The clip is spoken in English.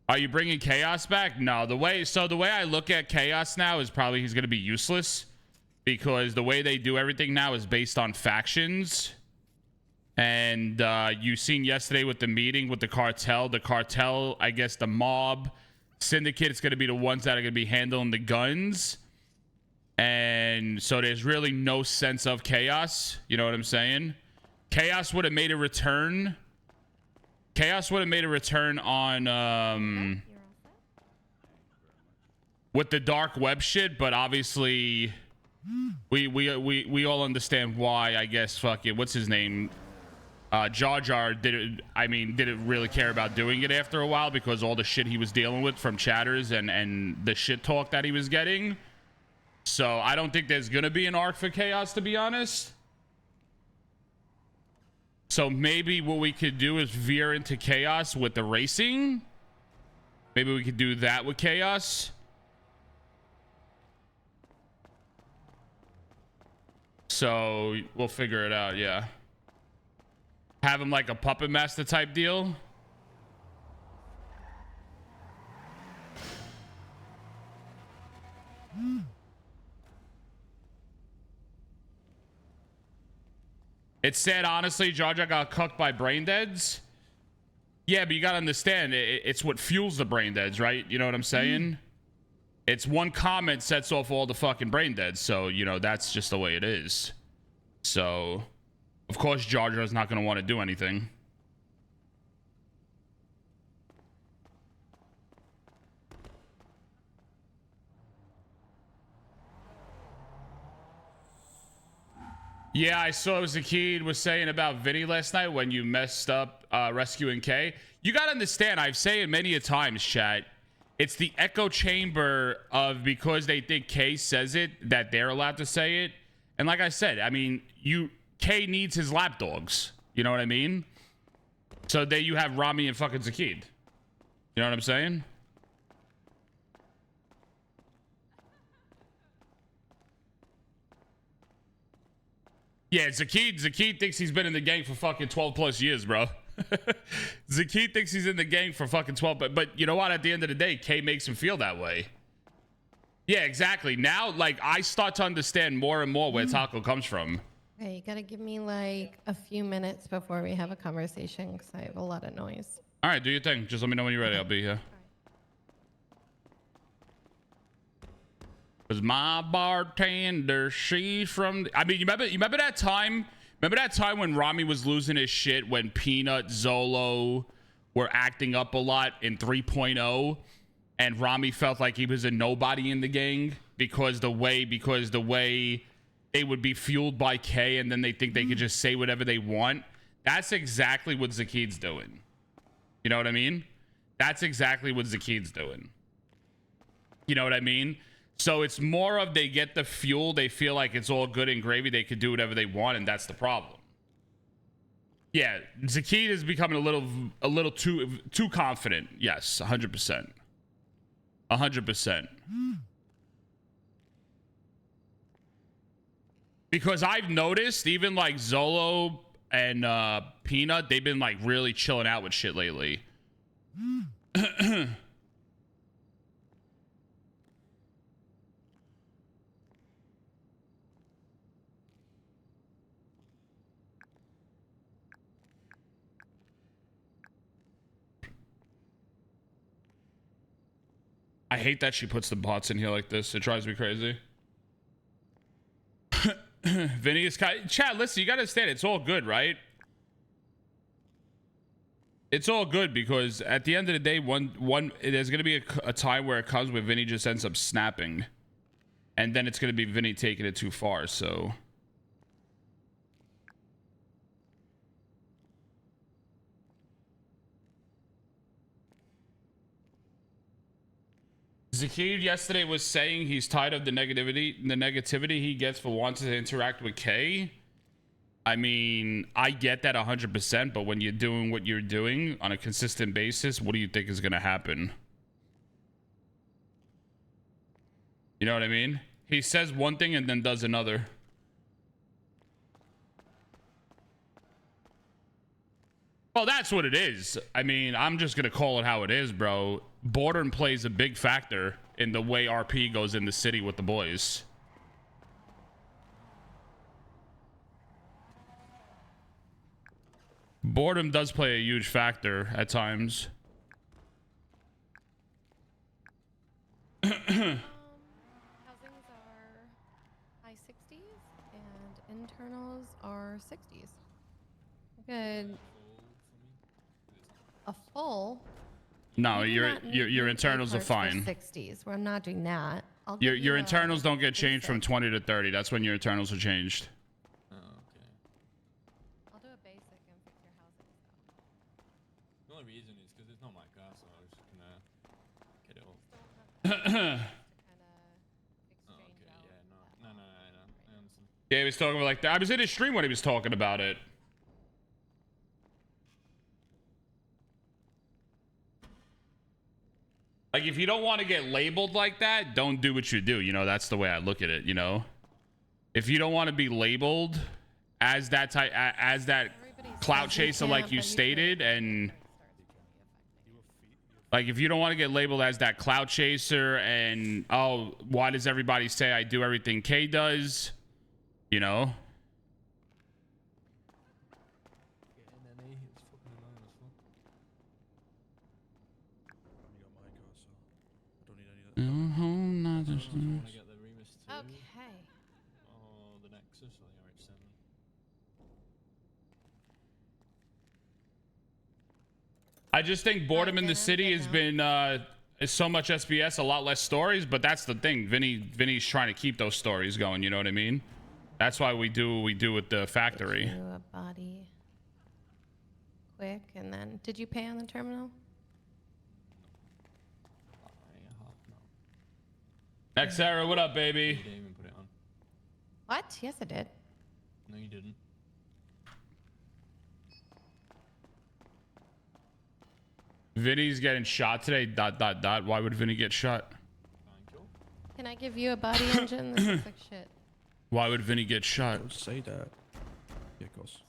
Are you bringing Chaos back? No, the way I look at Chaos now is probably he's going to be useless because the way they do everything now is based on factions. And you seen yesterday with the meeting with the cartel, I guess the mob syndicate is going to be the ones that are going to be handling the guns. And so there's really no sense of Chaos. You know what I'm saying? Chaos would have made a return. Chaos would have made a return on with the dark web shit, but obviously we all understand why. I guess fucking what's his name, Jar Jar didn't really care about doing it after a while because all the shit he was dealing with from chatters and the shit talk that he was getting. So I don't think there's gonna be an arc for Chaos, to be honest. So maybe what we could do is veer into Chaos with the racing. Maybe we could do that with Chaos. So we'll figure it out, yeah. Have him like a puppet master type deal. It's sad, honestly. Jar Jar got cooked by brain deads. Yeah, but you gotta understand, it's what fuels the brain deads, right? You know what I'm saying? It's one comment sets off all the fucking brain deads. So, you know, that's just the way it is. So, of course, Jar Jar's not gonna want to do anything. Yeah, I saw Zaceed was saying about Vinny last night when you messed up rescuing K. You gotta understand, I've said it many a times, chat. It's the echo chamber of because they think K says it that they're allowed to say it. And like I said, I mean, K needs his lapdogs. You know what I mean? So there you have Ramee and fucking Zaceed. You know what I'm saying? Yeah, Zaceed thinks he's been in the gang for fucking 12 plus years, bro. Zaceed thinks he's in the gang for fucking 12, but you know what? At the end of the day, K makes him feel that way. Yeah, exactly. Now, like, I start to understand more and more where Taco comes from. Okay, you gotta give me like a few minutes before we have a conversation because I have a lot of noise. All right, do your thing. Just let me know when you're ready. I'll be here. Cause my bartender, she's from. I mean, you remember that time? Remember that time when Ramee was losing his shit when Peanut, Zolo were acting up a lot in 3.0, and Ramee felt like he was a nobody in the gang because the way they would be fueled by K, and then they think they could just say whatever they want. That's exactly what Zaceed's doing. You know what I mean? That's exactly what Zaceed's doing. You know what I mean? So it's more of they get the fuel, they feel like it's all good and gravy, they could do whatever they want, and that's the problem. Yeah, Zaceed is becoming a little too confident. Yes, 100%. 100%. Because I've noticed even like Zolo and Peanut, they've been like really chilling out with shit lately. I hate that she puts the bots in here like this. It drives me crazy. Vinny is chat. Listen, you gotta understand, it's all good, right? It's all good because at the end of the day, there's gonna be a time where it comes where Vinny just ends up snapping, and then it's gonna be Vinny taking it too far. So. Zaceed yesterday was saying he's tired of the negativity he gets for wanting to interact with K. I mean, I get that 100%, but when you're doing what you're doing on a consistent basis, what do you think is going to happen? You know what I mean? He says one thing and then does another. Well, that's what it is. I mean, I'm just gonna call it how it is, bro. Boredom plays a big factor in the way RP goes in the city with the boys. Boredom does play a huge factor at times. Housings are high 60s and internals are 60s. Good. A full. No, We do your not need your new internals are A-cards for fine. 60s. We're not doing that. I'll give Your you internals don't get changed from basic. 20 to 30. That's when your internals are changed. Oh, okay. I'll do a basic and fix your housing stuff. The only reason is because it's not my car, so I was just gonna get it all. Still have to kind of Oh, exchange okay. out Yeah. No. that No. box. I understand. Yeah, he was talking about like that. I was in his stream when he was talking about it. Like, if you don't want to get labeled like that, don't do what you do. You know, that's the way I look at it, you know? If you don't want to be labeled as that type, as that Cloutchaser like you stated, and like, if you don't want to get labeled as that Cloutchaser and, oh, why does everybody say I do everything K does? You know? Okay. Oh, the Nexus or the RH7. I just think boredom in the Then I'm city good has now. been is so much SBS, a lot less stories, but that's the thing. Vinny's trying to keep those stories going, you know what I mean? That's why we do what we do with the factory. Do a body quick, and then did you pay on the terminal? Next Sarah, what up, You baby? didn't even put it on. What? Yes, I did. No, you didn't. Vinny's getting shot today. ... Why would Vinny get shot? Thank you. Can I give you a body engine? This looks like shit. Why would Vinny get shot? Don't say that. Yeah, of course.